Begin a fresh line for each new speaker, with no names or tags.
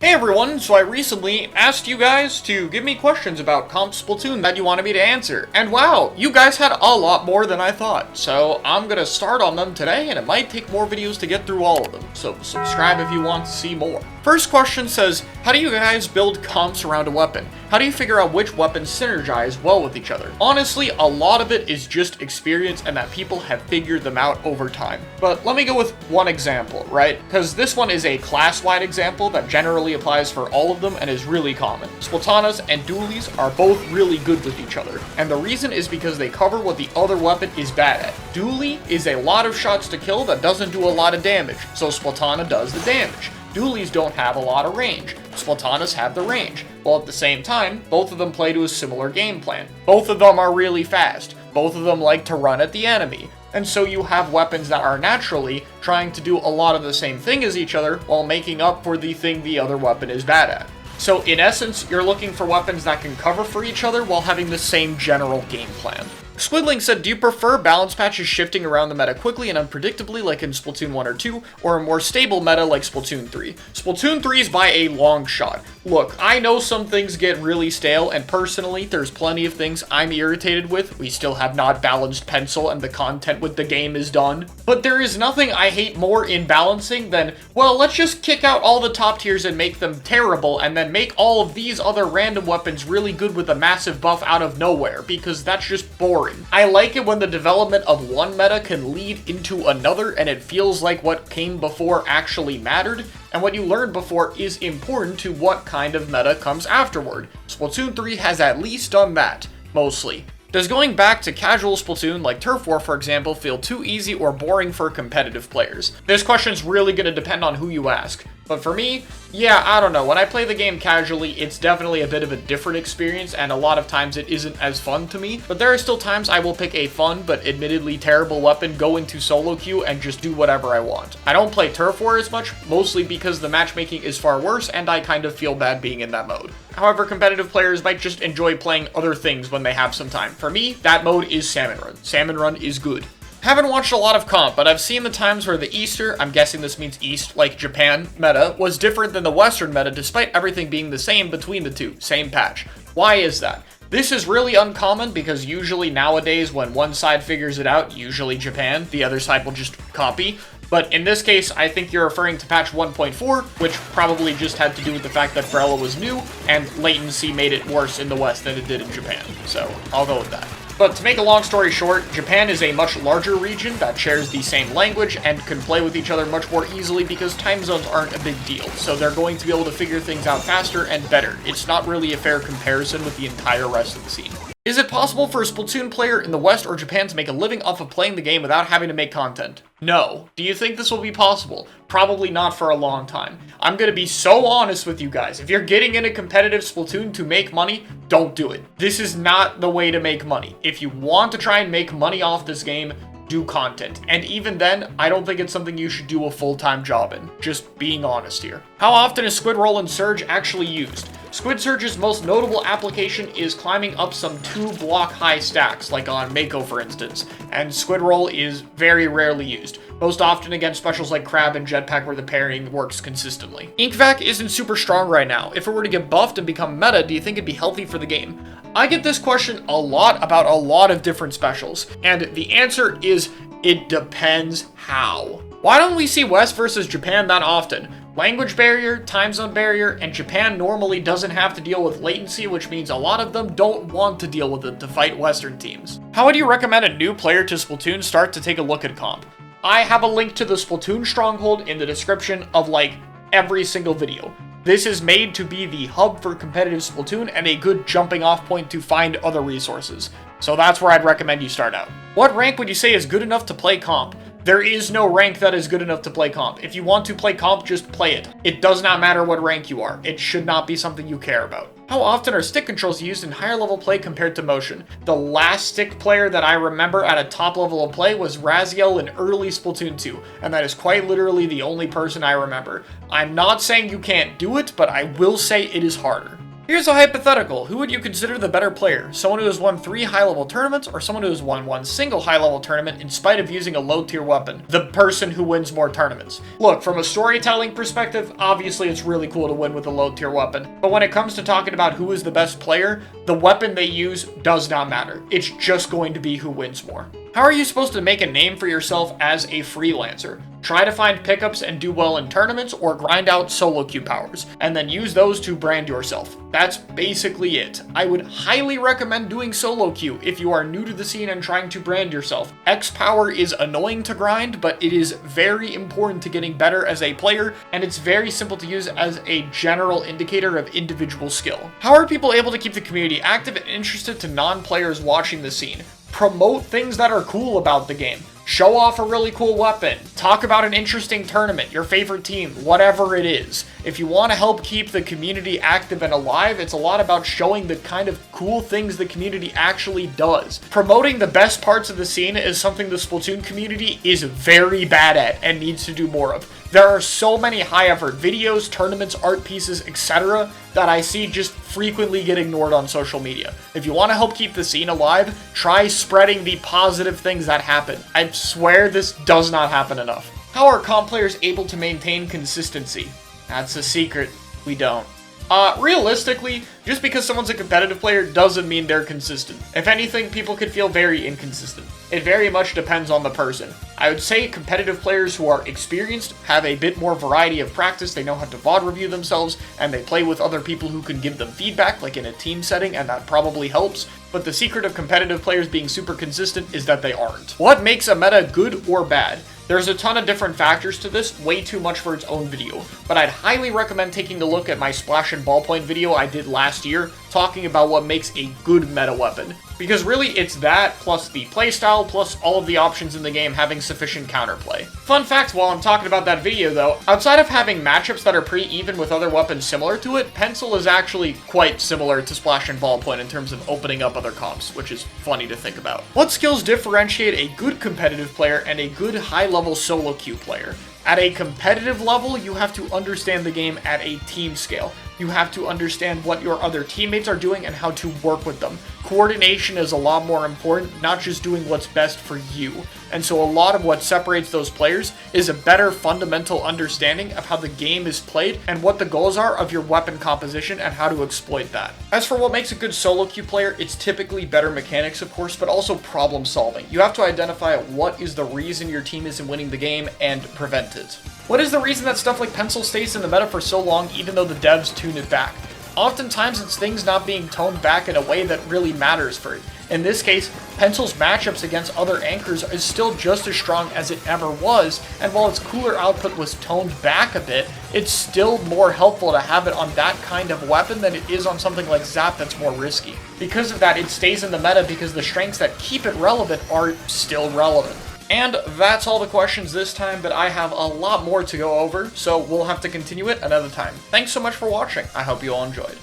Hey everyone, so I recently asked you guys to give me questions about Comp Splatoon that you wanted me to answer, and wow, you guys had a lot more than I thought, so I'm gonna start on them today, and it might take more videos to get through all of them, so subscribe if you want to see more. First question says, how do you guys build comps around a weapon? How do you figure out which weapons synergize well with each other? Honestly, a lot of it is just experience and that people have figured them out over time. But let me go with one example, right? Because this one is a class-wide example that generally applies for all of them and is really common. Splatanas and dualies are both really good with each other, and the reason is because they cover what the other weapon is bad at. Dualie is a lot of shots to kill that doesn't do a lot of damage, so Splatana does the damage. Dualies don't have a lot of range. Splatanas have the range, while at the same time, both of them play to a similar game plan. Both of them are really fast. Both of them like to run at the enemy. And so you have weapons that are naturally trying to do a lot of the same thing as each other while making up for the thing the other weapon is bad at. So in essence, you're looking for weapons that can cover for each other while having the same general game plan. Squidling said, do you prefer balance patches shifting around the meta quickly and unpredictably like in Splatoon 1 or 2, or a more stable meta like Splatoon 3? Splatoon 3 is by a long shot. Look, I know some things get really stale, and personally, there's plenty of things I'm irritated with. We still have not balanced pencil, and the content with the game is done. But there is nothing I hate more in balancing than, well, let's just kick out all the top tiers and make them terrible, and then make all of these other random weapons really good with a massive buff out of nowhere, because that's just boring. I like it when the development of one meta can lead into another and it feels like what came before actually mattered, and what you learned before is important to what kind of meta comes afterward. Splatoon 3 has at least done that, mostly. Does going back to casual Splatoon, like Turf War for example, feel too easy or boring for competitive players? This question's really going to depend on who you ask. But for me, yeah, I don't know. When I play the game casually, it's definitely a bit of a different experience, and a lot of times it isn't as fun to me. But there are still times I will pick a fun but admittedly terrible weapon, go into solo queue, and just do whatever I want. I don't play Turf War as much, mostly because the matchmaking is far worse, and I kind of feel bad being in that mode. However, competitive players might just enjoy playing other things when they have some time. For me, that mode is Salmon Run. Salmon Run is good. Haven't watched a lot of comp, but I've seen the times where the Easter, I'm guessing this means East, like Japan, meta, was different than the Western meta despite everything being the same between the two, same patch. Why is that? This is really uncommon because usually nowadays when one side figures it out, usually Japan, the other side will just copy. But in this case, I think you're referring to patch 1.4, which probably just had to do with the fact that Brella was new, and latency made it worse in the West than it did in Japan. So, I'll go with that. But to make a long story short, Japan is a much larger region that shares the same language and can play with each other much more easily because time zones aren't a big deal, so they're going to be able to figure things out faster and better. It's not really a fair comparison with the entire rest of the scene. Is it possible for a Splatoon player in the West or Japan to make a living off of playing the game without having to make content? No. Do you think this will be possible? Probably not for a long time. I'm gonna be so honest with you guys. If you're getting into competitive Splatoon to make money, don't do it. This is not the way to make money. If you want to try and make money off this game, do content. And even then, I don't think it's something you should do a full-time job in. Just being honest here. How often is Squid Roll and Surge actually used? Squid Surge's most notable application is climbing up some 2-block high stacks, like on Mako for instance, and Squid Roll is very rarely used, most often against specials like Crab and Jetpack where the pairing works consistently. InkVac isn't super strong right now. If it were to get buffed and become meta, do you think it'd be healthy for the game? I get this question a lot about a lot of different specials, and the answer is it depends how. Why don't we see West versus Japan that often? Language barrier, time zone barrier, and Japan normally doesn't have to deal with latency, which means a lot of them don't want to deal with it to fight Western teams. How would you recommend a new player to Splatoon start to take a look at comp? I have a link to the Splatoon Stronghold in the description of like every single video. This is made to be the hub for competitive Splatoon and a good jumping off point to find other resources. So that's where I'd recommend you start out. What rank would you say is good enough to play comp? There is no rank that is good enough to play comp. If you want to play comp, just play it. It does not matter what rank you are. It should not be something you care about. How often are stick controls used in higher level play compared to motion? The last stick player that I remember at a top level of play was Raziel in early Splatoon 2, and that is quite literally the only person I remember. I'm not saying you can't do it, but I will say it is harder. Here's a hypothetical. Who would you consider the better player? Someone who has won 3 high-level tournaments, or someone who has won 1 single high-level tournament in spite of using a low-tier weapon? The person who wins more tournaments. Look, from a storytelling perspective, obviously it's really cool to win with a low-tier weapon. But when it comes to talking about who is the best player, the weapon they use does not matter. It's just going to be who wins more. How are you supposed to make a name for yourself as a freelancer? Try to find pickups and do well in tournaments, or grind out solo queue powers, and then use those to brand yourself. That's basically it. I would highly recommend doing solo queue if you are new to the scene and trying to brand yourself. X power is annoying to grind, but it is very important to getting better as a player, and it's very simple to use as a general indicator of individual skill. How are people able to keep the community active and interested to non-players watching the scene? Promote things that are cool about the game. Show off a really cool weapon. Talk about an interesting tournament, your favorite team, whatever it is. If you want to help keep the community active and alive, it's a lot about showing the kind of cool things the community actually does. Promoting the best parts of the scene is something the Splatoon community is very bad at and needs to do more of. There are so many high-effort videos, tournaments, art pieces, etc. that I see just frequently get ignored on social media. If you want to help keep the scene alive, try spreading the positive things that happen. I swear this does not happen enough. How are comp players able to maintain consistency? That's a secret. We don't. Realistically, just because someone's a competitive player doesn't mean they're consistent. If anything, people could feel very inconsistent. It very much depends on the person. I would say competitive players who are experienced have a bit more variety of practice, they know how to VOD review themselves, and they play with other people who can give them feedback, like in a team setting, and that probably helps. But the secret of competitive players being super consistent is that they aren't. What makes a meta good or bad? There's a ton of different factors to this, way too much for its own video, but I'd highly recommend taking a look at my Splash and Ballpoint video I did last year, talking about what makes a good meta weapon. Because really, it's that, plus the playstyle, plus all of the options in the game having sufficient counterplay. Fun fact while I'm talking about that video though, outside of having matchups that are pretty even with other weapons similar to it, Pencil is actually quite similar to Splash and Ballpoint in terms of opening up other comps, which is funny to think about. What skills differentiate a good competitive player and a good high-level solo queue player? At a competitive level, you have to understand the game at a team scale. You have to understand what your other teammates are doing and how to work with them. Coordination is a lot more important, not just doing what's best for you. And so a lot of what separates those players is a better fundamental understanding of how the game is played and what the goals are of your weapon composition and how to exploit that. As for what makes a good solo queue player, it's typically better mechanics, of course, but also problem solving. You have to identify what is the reason your team isn't winning the game and prevent it. What is the reason that stuff like Pencil stays in the meta for so long even though the devs tune it back? Oftentimes it's things not being toned back in a way that really matters for it. In this case, Pencil's matchups against other anchors is still just as strong as it ever was, and while its cooler output was toned back a bit, it's still more helpful to have it on that kind of weapon than it is on something like Zap that's more risky. Because of that, it stays in the meta because the strengths that keep it relevant are still relevant. And that's all the questions this time, but I have a lot more to go over, so we'll have to continue it another time. Thanks so much for watching. I hope you all enjoyed.